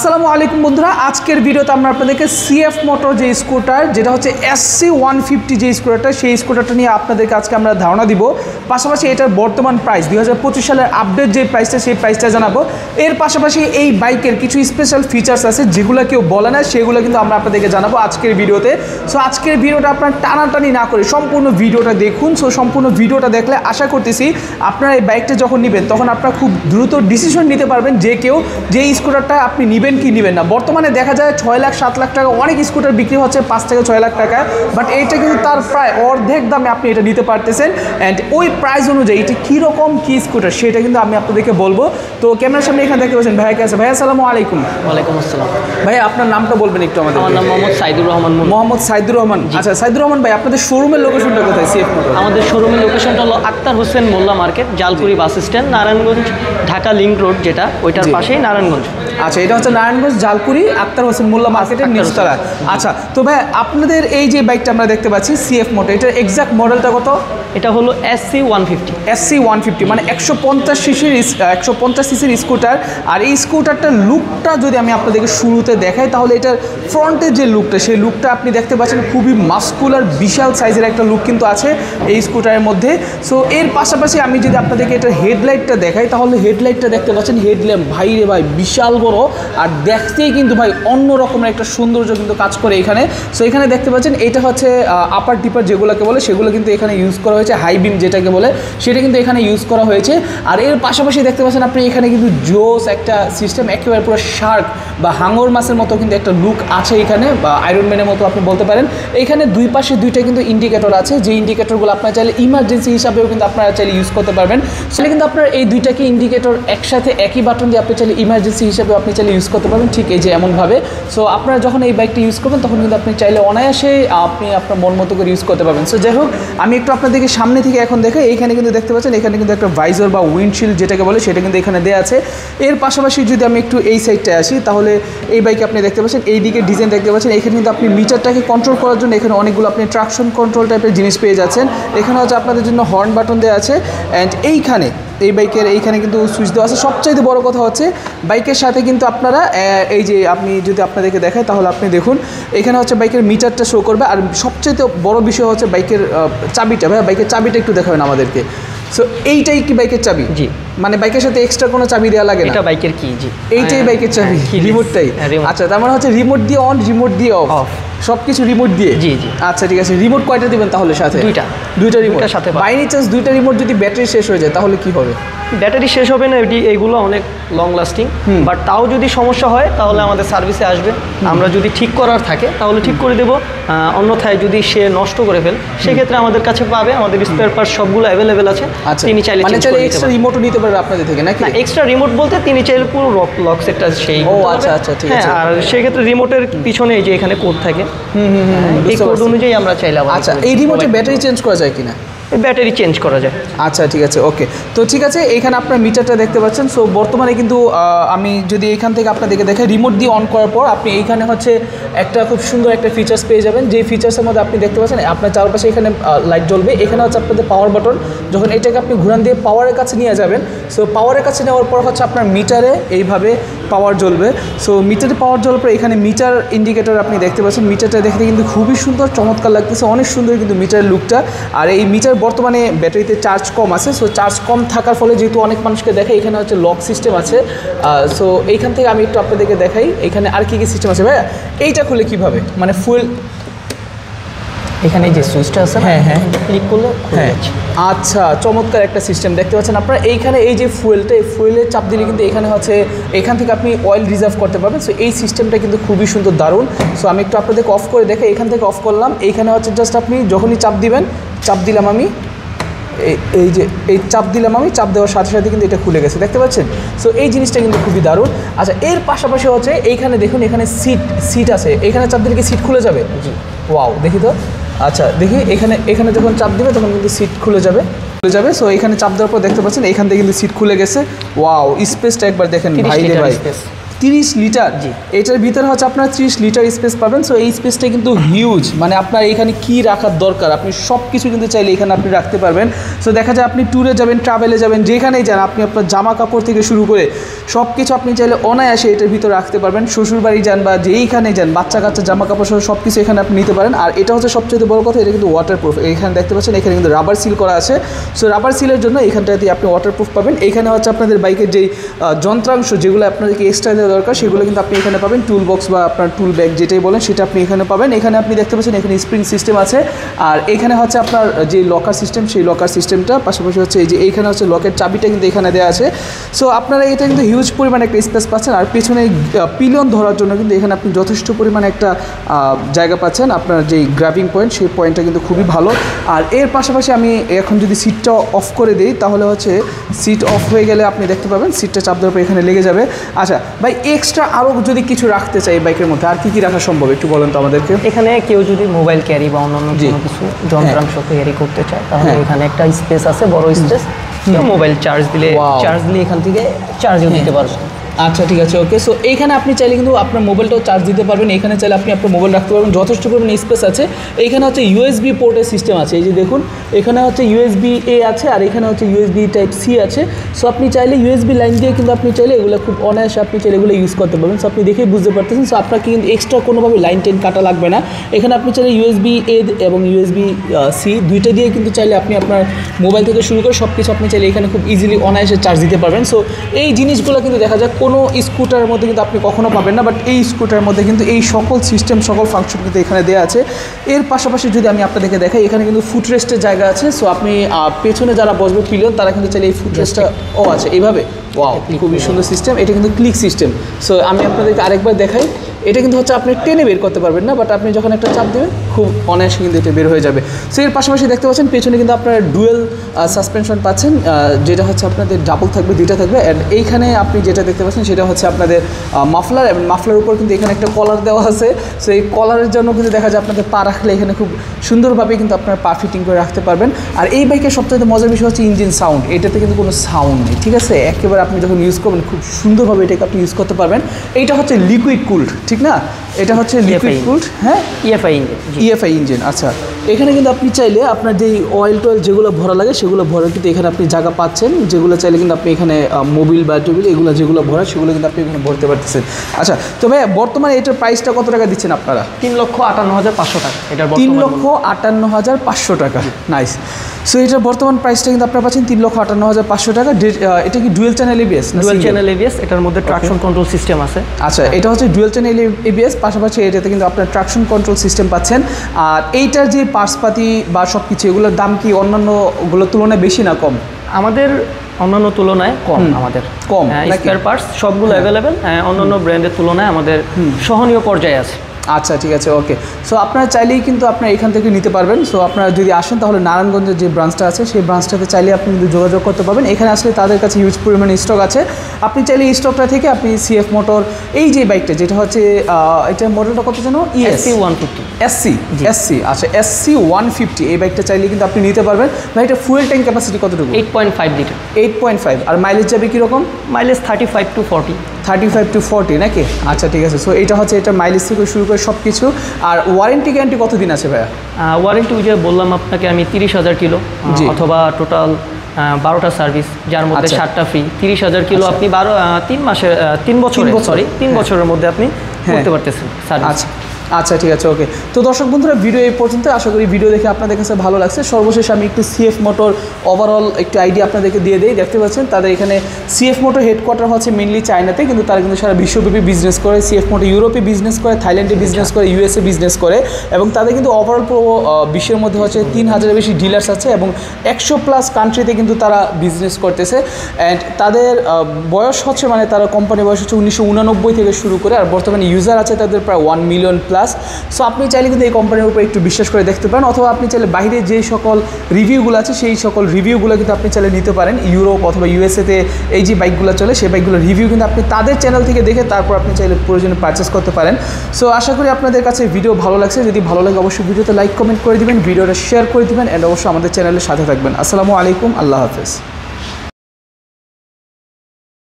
আসসালামু আলাইকুম বন্ধুরা, আজকের ভিডিওতে আমরা আপনাদেরকে সিএফ মোটর যে স্কুটার, যেটা হচ্ছে SC150 যে স্কুটারটা, সেই স্কুটারটা নিয়ে আপনাদেরকে আজকে আমরা ধারণা দিব। পাশাপাশি এটার বর্তমান প্রাইস 2025 সালের আপডেট যে প্রাইসটা, সেই প্রাইসটা জানাবো। এর পাশাপাশি এই বাইকের কিছু স্পেশাল ফিচার্স আছে যেগুলো কেউ বলে না, সেগুলো কিন্তু আমরা আপনাদেরকে জানাবো আজকের ভিডিওতে। সো আজকের ভিডিওটা আপনার টানাটানি না করে সম্পূর্ণ ভিডিওটা দেখুন। সো সম্পূর্ণ ভিডিওটা দেখলে আশা করতেছি আপনারা এই বাইকটা যখন নেবেন তখন আপনারা খুব দ্রুত ডিসিশন নিতে পারবেন যে কেউ যে স্কুটারটা আপনি নেবেন কি নেবেন না। বর্তমানে দেখা যায় 6 লাখ 7 লাখ টাকা অনেক স্কুটার বিক্রি হচ্ছে 5 থেকে 6 লাখ টাকা, বাট এইটা কিন্তু তার প্রায় অর্ধেক দামে আপনি এটা নিতে পারতেছেন। অ্যান্ড ওই প্রাইস অনুযায়ী এটা কীরকম কী স্কুটার সেটা কিন্তু আমি আপনাদেরকে বলবো। তো ক্যামেরার সামনে এখানে দেখতে পাচ্ছেন ভাইয়া আছে। ভাইয়া আসসালামু আলাইকুম। ওয়ালাইকুম আসসালাম। ভাই আপনার নামটা বলবেন একটু আমাদের? আমার নাম মোহাম্মদ সাইদুর রহমান। মোহাম্মদ সাইদুর রহমান। আচ্ছা সাইদুর রহমান ভাই, আপনাদের শোরুমের লোকেশনটা কোথায়? সিএফ মোটর আমাদের শোরুমের লোকেশনটা হলো Akhtar Hossain Molla market, Jalkuri bus stand, Narayanganj Dhaka link road, যেটা ওইটার পাশেই নারায়ণগঞ্জ। আচ্ছা, এটা হচ্ছে নারায়ণগঞ্জ জালকুড়ি আক্তার হোসেন মোল্লা মার্কেটের নিচতলা। আচ্ছা, তো ভাই আপনাদের এই যে বাইকটা আমরা দেখতে পাচ্ছি সিএফ মোটর, এটার এক্সাক্ট মডেলটা কত? এটা হলো SC150। SC150 মানে 150 সিসির স্কুটার। আর এই স্কুটারটার লুকটা যদি আমি আপনাদেরকে শুরুতে দেখাই, তাহলে এটার ফ্রন্টের যে লুকটা, সেই লুকটা আপনি দেখতে পাচ্ছেন খুবই মাস্কুলার, বিশাল সাইজের একটা লুক কিন্তু আছে এই স্কুটারের মধ্যে। সো এর পাশাপাশি আমি যদি আপনাদেরকে এটার হেডলাইটটা দেখাই, তাহলে হেডলাইটটা দেখতে পাচ্ছেন, হেডল্যাম্প ভাই রে ভাই বিশাল বড়, আর দেখতেই কিন্তু ভাই অন্য রকমের একটা সৌন্দর্য কিন্তু কাজ করে এখানে। সো এখানে দেখতে পাচ্ছেন এটা হচ্ছে আপার টিপার যেগুলোকে বলে, সেগুলো কিন্তু এখানে ইউজ করা হয়েছে। হাই বিম যেটাকে বলে সেটা কিন্তু এখানে ইউজ করা হয়েছে। আর এর পাশাপাশি দেখতে পাচ্ছেন আপনি এখানে কিন্তু জোস একটা সিস্টেম, একেবারে পুরো শার্ক বা হাঙর মাছের মতো কিন্তু একটা লুক আছে এখানে, বা আয়রন ম্যানের মতো আপনি বলতে পারেন। এইখানে দুই পাশে দুইটা কিন্তু ইন্ডিকেটর আছে, যে ইন্ডিকেটরগুলো আপনারা চাইলে ইমার্জেন্সি হিসাবেও কিন্তু আপনারা চাইলে ইউজ করতে পারবেন। সেটা কিন্তু আপনার এই দুইটাকে ইন্ডিকেটর একসাথে একই বাটন দিয়ে আপনি চাইলে ইমার্জেন্সি হিসাবেও আপনি চাইলে ইউজ করতে পারবেন, ঠিক এই যে এমনভাবে। সো আপনারা যখন এই বাইকটা ইউজ করবেন তখন কিন্তু আপনি চাইলে অনায়াসে আপনি আপনার মন মতো করে ইউজ করতে পারবেন। সো যাই হোক, আমি একটু আপনাদেরকে সামনে থেকে এখন দেখে, এইখানে কিন্তু দেখতে পাচ্ছেন এখানে কিন্তু একটা ভাইজর বা উইন্ডশিল্ড যেটাকে বলে সেটা কিন্তু এখানে দেওয়া আছে। এর পাশাপাশি যদি আমি একটু এই সাইডটায় আসি, তাহলে এই বাইকে আপনি দেখতে পাচ্ছেন এইদিকে ডিজাইন দেখতে পাচ্ছেন। এখানে কিন্তু আপনি মিটারটাকে কন্ট্রোল করার জন্য এখানে অনেকগুলো আপনি ট্রাকশন কন্ট্রোল টাইপের জিনিস পেয়ে যাচ্ছেন। এখানে হচ্ছে আপনাদের জন্য হর্ন বাটন দেওয়া আছে। অ্যান্ড এইখানে এই বাইকের এইখানে কিন্তু সুইচ দেওয়া আছে। সবচাইতে বড় কথা হচ্ছে বাইকের সাথে কিন্তু আপনারা এই যে আপনি যদি আপনাদেরকে দেখায়, তাহলে আপনি দেখুন এখানে হচ্ছে বাইকের মিটারটা শো করবে। আর সবচাইতে বড় বিষয় হচ্ছে বাইকের চাবিটা। ভাই বাইকের চাবিটা একটু দেখাবেন আমাদেরকে। সো এইটাই কি বাইকের চাবি? জি, মানে বাইকের সাথে এক্সট্রা কোনো চাবি দেওয়া লাগে না, এটা বাইকের কি? জি, এইটাই বাইকের চাবি, রিমোটটাই। আচ্ছা, তার মানে হচ্ছে রিমোট দিয়ে অন, রিমোট দিয়ে অফ, সব কিছু রিমোট দিয়ে। জি জি। আচ্ছা ঠিক আছে, রিমোট কয়টা দিবেন তাহলে সাথে? দুইটা রিমোট সাথে। বাই এনি চান্স দুইটা রিমোট যদি ব্যাটারি শেষ হয়ে যায় তাহলে কি হবে? ব্যাটারি শেষ হবে না, এইগুলো অনেক লং লাস্টিং, বাট তাও যদি সমস্যা হয় তাহলে আমাদের সার্ভিসে আসবে। আমরা যদি ঠিক করার থাকে তাহলে ঠিক করে দেবো, অন্যথায় যদি সে নষ্ট করে ফেল সেক্ষেত্রে আমাদের কাছে পাবে। আমাদের স্পেয়ার পার্টস সবগুলো অ্যাভেলেবেল আছে। তিনি চাইলে এক্সট্রা রিমোটও নিতে পারবে আপনাদের থেকে নাকি? এক্সট্রা রিমোট বলতে তিনি চাইলে পুরো লক সেটটা সেই। ও আচ্ছা আচ্ছা, ঠিক আছে। আর সেক্ষেত্রে রিমোটের পিছনে এই যে এখানে কোড থাকে, এই কোড অনুযায়ী আমরা চাইলে। আচ্ছা, এই রিমোটে ব্যাটারি চেঞ্জ করা যায় কিনা? ব্যাটারি চেঞ্জ করা যায়। আচ্ছা ঠিক আছে, ওকে। তো ঠিক আছে, এইখানে আপনার মিটারটা দেখতে পাচ্ছেন। সো বর্তমানে কিন্তু আমি যদি এখান থেকে আপনাদেরকে দেখাই, রিমোট দিয়ে অন করার পর আপনি এইখানে হচ্ছে একটা খুব সুন্দর একটা ফিচার্স পেয়ে যাবেন। যে ফিচার্সের মধ্যে আপনি দেখতে পাচ্ছেন আপনার চারপাশে এখানে লাইট জ্বলবে। এখানে হচ্ছে আপনাদের পাওয়ার বাটন, যখন এটাকে আপনি ঘুরান দিয়ে পাওয়ারের কাছে নিয়ে যাবেন, সো পাওয়ারের কাছে নেওয়ার পর হচ্ছে আপনার মিটারে এইভাবে পাওয়ার জ্বলবে। সো মিটারে পাওয়ার জ্বলার পর এখানে মিটার ইন্ডিকেটর আপনি দেখতে পাচ্ছেন। মিটারটা দেখতে কিন্তু খুবই সুন্দর, চমৎকার লাগতেছে, অনেক সুন্দর কিন্তু মিটারের লুকটা। আর এই মিটার বর্তমানে ব্যাটারিতে চার্জ কম আছে। সো চার্জ কম থাকার ফলে যেহেতু অনেক মানুষকে দেখে, এখানে হচ্ছে লক সিস্টেম আছে। সো এইখান থেকে আমি একটু আপনাদেরকে দেখাই এখানে আর কী কী সিস্টেম আছে। ভাইয়া এইটা খুলে কীভাবে, মানে ফুয়েল এখানে যে সুইচটা আছে, হ্যাঁ হ্যাঁ, ক্লিক করলে খুলে যাচ্ছে। আচ্ছা, চমৎকার একটা সিস্টেম দেখতে পাচ্ছেন আপনারা। এইখানে এই যে ফুয়েলটা, এই ফুয়েলের চাপ দিলে কিন্তু এখানে হচ্ছে এখান থেকে আপনি অয়েল রিজার্ভ করতে পারবেন। সো এই সিস্টেমটা কিন্তু খুবই সুন্দর, দারুণ। সো আমি একটু আপনাদেরকে অফ করে দেখে, এখান থেকে অফ করলাম। এইখানে হচ্ছে জাস্ট আপনি যখনই চাপ দিবেন, চাপ দিলাম আমি, এই যে এই চাপ দিলাম আমি, চাপ দেওয়ার সাথে সাথে কিন্তু এটা খুলে গেছে, দেখতে পাচ্ছেন। সো এই জিনিসটা কিন্তু খুবই দারুণ। আচ্ছা, এর পাশাপাশি হচ্ছে এইখানে দেখুন, এখানে সিট আছে, এখানে চাপ দিলে কি সিট খুলে যাবে? জি, ওয়াও, দেখি তো। আচ্ছা দেখি, এখানে যখন চাপ দিবে তখন কিন্তু সিট খুলে যাবে। সো এখানে চাপ দেওয়ার পর দেখতে পাচ্ছেন এখান থেকে কিন্তু সিট খুলে গেছে। ওয়াও, স্পেসটা একবার দেখেন ভাই রে ভাই, 30 লিটার, জি। এটার ভিতরে হচ্ছে আপনার 30 লিটার স্পেস পাবেন। সো এই স্পেসটা কিন্তু হিউজ, মানে আপনার এখানে কি রাখার দরকার আপনি সব কিছু কিন্তু চাইলে এখানে আপনি রাখতে পারবেন। সো দেখা যায় আপনি ট্যুরে যাবেন, ট্রাভেলে যাবেন, যেখানেই যান আপনি আপনার জামা কাপড় থেকে শুরু করে সব কিছু আপনি চাইলে অনায়াসে এটার ভিতরে রাখতে পারবেন। শ্বশুরবাড়ি যান বা যেইখানে যান, বাচ্চা কাচ্চা জামা কাপড় সহ সব কিছু এখানে আপনি নিতে পারেন। আর এটা হচ্ছে সবচেয়ে বড় কথা, এটা কিন্তু ওয়াটারপ্রুফ। এখানে দেখতে পাচ্ছেন এখানে কিন্তু রাবার সিল করা আছে। সো রাবার সিলের জন্য এখানটাতে আপনি ওয়াটারপ্রুফ পাবেন। এখানে হচ্ছে আপনাদের বাইকের যেই যন্ত্রাংশ যেগুলো আপনাদেরকে এক্সট্রা দেওয়া দরকার সেগুলো কিন্তু আপনি এখানে পাবেন। টুল বক্স বা আপনার টুল ব্যাগ যেটাই বলেন সেটা আপনি এখানে পাবেন। এখানে আপনি দেখতে পাচ্ছেন এখানে স্প্রিং সিস্টেম আছে। আর এখানে হচ্ছে আপনার যে লকার সিস্টেম, সেই লকার সিস্টেমটা পাশাপাশি হচ্ছে এই যে এইখানে হচ্ছে লকের চাবিটা কিন্তু এখানে দেওয়া আছে। সো আপনারা এটা কিন্তু হিউজ পরিমাণে একটা স্পেস পাচ্ছেন। আর পেছনে পিলিয়ন ধরার জন্য কিন্তু এখানে আপনি যথেষ্ট পরিমাণে একটা জায়গা পাচ্ছেন। আপনার যে গ্র্যাবিং পয়েন্ট, সেই পয়েন্টটা কিন্তু খুবই ভালো। আর এর পাশাপাশি আমি এখন যদি সিটটা অফ করে দিই তাহলে হচ্ছে সিট অফ হয়ে গেলে আপনি দেখতে পাবেন সিটটা চাপ দেওয়ার পর এখানে লেগে যাবে। আচ্ছা ভাই, এক্সট্রা আরও যদি কিছু রাখতে চাই বাইকের মধ্যে আর কি রাখা সম্ভব একটু বলেন তো আমাদেরকে। এখানে কেউ যদি মোবাইল ক্যারি বা অন্যান্য কোনো কিছু যন্ত্রাংশ ক্যারি করতে চায় তাহলে এখানে একটা স্পেস আছে, বড় স্পেস। মোবাইল চার্জ দিলে এখান থেকে চার্জও দিতে পারবেন। আচ্ছা ঠিক আছে, ওকে। সো এইখানে আপনি চাইলে কিন্তু আপনার মোবাইলটাও চার্জ দিতে পারবেন। এখানে চাইলে আপনি আপনার মোবাইল রাখতে পারবেন, যথেষ্ট পরিমাণে স্পেস আছে। এইখানে হচ্ছে ইউএসবি পোর্টের সিস্টেম আছে, এই যে দেখুন এখানে হচ্ছে ইউএসবি এ আছে আর এখানে হচ্ছে ইউএসবি টাইপ সি আছে। সো আপনি চাইলে ইউএসবি লাইন দিয়ে কিন্তু আপনি চাইলে এগুলো খুব অনায়াসে আপনি চাইলে এগুলো ইউজ করতে পারবেন। সো আপনি দেখেই বুঝতে পারতেছেন। সো আপনাকে কিন্তু এক্সট্রা কোনোভাবে লাইন টেন কাটা লাগবে না। এখানে আপনি চাইলে ইউএসবি এ এবং ইউএসবি সি দুইটা দিয়ে কিন্তু চাইলে আপনি আপনার মোবাইল থেকে শুরু করে সব কিছু আপনি চাইলে এখানে খুব ইজিলি অনায়াসে চার্জ দিতে পারবেন। সো এই জিনিসগুলো কিন্তু দেখা যায় কোনো স্কুটার মধ্যে কিন্তু আপনি কখনো পাবেন না, বাট এই স্কুটারের মধ্যে কিন্তু এই সকল সিস্টেম, সকল ফাংশন কিন্তু এখানে দেওয়া আছে। এর পাশাপাশি যদি আমি আপনাদেরকে দেখাই, এখানে কিন্তু ফুটরেস্টের জায়গা আছে। সো আপনি পেছনে যারা বসবে পিলিয়ন তারা কিন্তু চাইলে এই ফুটরেস্টটা আছে এইভাবে। ওয়াও, খুবই সুন্দর সিস্টেম। এটা কিন্তু ক্লিক সিস্টেম। সো আমি আপনাদেরকে আরেকবার দেখাই। এটা কিন্তু হচ্ছে আপনি টেনে বের করতে পারবেন না, বাট আপনি যখন একটা চাপ দেবেন খুব অনায়াসে কিন্তু এটা বের হয়ে যাবে। সো এর পাশাপাশি দেখতে পাচ্ছেন পেছনে কিন্তু আপনার ডুয়েল সাসপেনশন পাচ্ছেন, যেটা হচ্ছে আপনাদের ডাবল থাকবে, দুইটা থাকবে। অ্যান্ড এইখানে আপনি যেটা দেখতে পাচ্ছেন সেটা হচ্ছে আপনাদের মাফলার, এবং মাফলার উপর কিন্তু এখানে একটা কলার দেওয়া আছে। সো এই কলারের জন্য কিন্তু দেখা যায় আপনাদের পা রাখলে এখানে খুব সুন্দরভাবে কিন্তু আপনার পা ফিটিং করে রাখতে পারবেন। আর এই বাইকের সবথেকে মজার বিষয় হচ্ছে ইঞ্জিন সাউন্ড। এটাতে কিন্তু কোনো সাউন্ড নেই, ঠিক আছে। একেবারে আপনি যখন ইউজ করবেন খুব সুন্দরভাবে এটাকে আপনি ইউজ করতে পারবেন। এইটা হচ্ছে লিকুইড কুলড, ঠিক না? এটা হচ্ছে লিকুইড কুলড, হ্যাঁ, ইএফআই ইঞ্জিন। আচ্ছা, এখানে কিন্তু আপনি চাইলে আপনার যেই অয়েল টয়েল যেগুলো ভরা লাগে সেগুলো ভরা কিন্তু এখানে আপনি জায়গা পাচ্ছেন, যেগুলো চাইলে কিন্তু আপনি এখানে মোবিল বা টেবিল এগুলো যেগুলো ভরা সেগুলো কিন্তু আপনি এখানে ভরতে পারতেছেন। আচ্ছা, তো ভাই বর্তমানে এটার প্রাইসটা কত টাকা দিচ্ছেন আপনারা? 3,58,500 টাকা। এটা 3,58,500 টাকা। নাইস। সো এটার বর্তমান প্রাইসটা কিন্তু আপনারা পাচ্ছেন 3,58,500 টাকা। এটা কি dual channel ABS? Dual channel ABS, এটার মধ্যে ট্রাকশন কন্ট্রোল সিস্টেম আছে। আচ্ছা, এটা হচ্ছে ডুয়েল চ্যানেল এবিএস, পাশাপাশি এটাতে কিন্তু আপনার ট্রাকশন কন্ট্রোল সিস্টেম পাচ্ছেন। আর এইটার যে পার্টসপাতি বা সব কিছু এগুলোর দাম কি অন্যান্যগুলোর তুলনায় বেশি না কম? আমাদের অন্যান্য তুলনায় কম। আমাদের কম স্পেয়ার পার্টস সবগুলো অ্যাভেলেবেল, অন্যান্য ব্র্যান্ডের তুলনায় আমাদের সহনীয় পর্যায়ে আছে। আচ্ছা ঠিক আছে, ওকে। সো আপনারা চাইলেই কিন্তু আপনারা এখান থেকে নিতে পারবেন। সো আপনারা যদি আসেন তাহলে নারায়ণগঞ্জের যে ব্রাঞ্চটা আছে সেই ব্রাঞ্চটাতে চাইলে আপনি কিন্তু যোগাযোগ করতে পারবেন। এখানে আসলে তাদের কাছে হিউজ পরিমাণে স্টক আছে। আপনি চাইলে এই স্টকটা থেকে আপনি সিএফ মোটর এই যে বাইকটা যেটা হচ্ছে এটার মডেলটা কত যেন? SC 150 SC। আচ্ছা, SC 150 এই বাইকটা চাইলে কিন্তু আপনি নিতে পারবেন। ভাই এটা ফুয়েল ট্যাঙ্ক ক্যাপাসিটি কতটুকু? 8.5 লিটার। 8.5। আর মাইলেজ যাবে কীরকম? Mileage 35 to 40। 35 to 40 নাকি? আচ্ছা ঠিক আছে। সো এটা হচ্ছে এটা মাইলেজ থেকে শুরু করে সব কিছু। আর ওয়ারেন্টি গ্যারান্টি কতদিন আছে ভাইয়া? ওয়ারেন্টি ওই যে বললাম আপনাকে আমি 30,000 কিলো অথবা টোটাল 12টা সার্ভিস, যার মধ্যে 7টা ফ্রি। 30,000 কিলো আপনি 3 বছরের মধ্যে আপনি করতে পারতেছেন সার্ভিস। আচ্ছা ঠিক আছে, ওকে। তো দর্শক বন্ধুরা, ভিডিও এই পর্যন্ত। আশা করি ভিডিও দেখে আপনাদের কাছে ভালো লাগছে। সর্বশেষ আমি একটু সিএফ মোটর ওভারঅল একটু আইডিয়া আপনাদেরকে দিয়ে দিই। দেখতে পাচ্ছেন তাদের এখানে সিএফ মোটর হেডকোয়ার্টার হচ্ছে মেনলি চায়নাতে, কিন্তু তারা কিন্তু সারা বিশ্বব্যাপী বিজনেস করে। সিএফ মোটর ইউরোপে বিজনেস করে, থাইল্যান্ডে বিজনেস করে, ইউএসএ বিজনেস করে, এবং তাদের কিন্তু ওভারঅল পুরো বিশ্বের মধ্যে হচ্ছে 3,000-এর বেশি ডিলার্স আছে, এবং 100+ কান্ট্রিতে কিন্তু তারা বিজনেস করতেছে। অ্যান্ড তাদের বয়স হচ্ছে মানে তারা কোম্পানির বয়স হচ্ছে 1999 থেকে শুরু করে, আর বর্তমানে ইউজার আছে তাদের প্রায় 1 মিলিয়ন+। সো আপনি চাইলে কিন্তু এই কোম্পানির উপর একটু বিশ্বাস করে দেখতে পারেন, অথবা আপনি চাইলে বাইরে যে সকল রিভিউগুলো আছে সেই সকল রিভিউগুলো কিন্তু আপনি চাইলে নিতে পারেন। ইউরোপ অথবা ইউএসএতে এই যে বাইকগুলো চলে সেই বাইকগুলোর রিভিউ কিন্তু আপনি তাদের চ্যানেল থেকে দেখে তারপর আপনি চাইলে প্রয়োজনে পারচেস করতে পারেন। সো আশা করি আপনাদের কাছে ভিডিও ভালো লাগছে। যদি ভালো লাগে অবশ্যই ভিডিওতে লাইক কমেন্ট করে দিবেন, ভিডিওটা শেয়ার করে দিবেন, অ্যান্ড অবশ্যই আমাদের চ্যানেলের সাথে থাকবেন। আসসালামু আলাইকুম, আল্লাহ হাফেজ।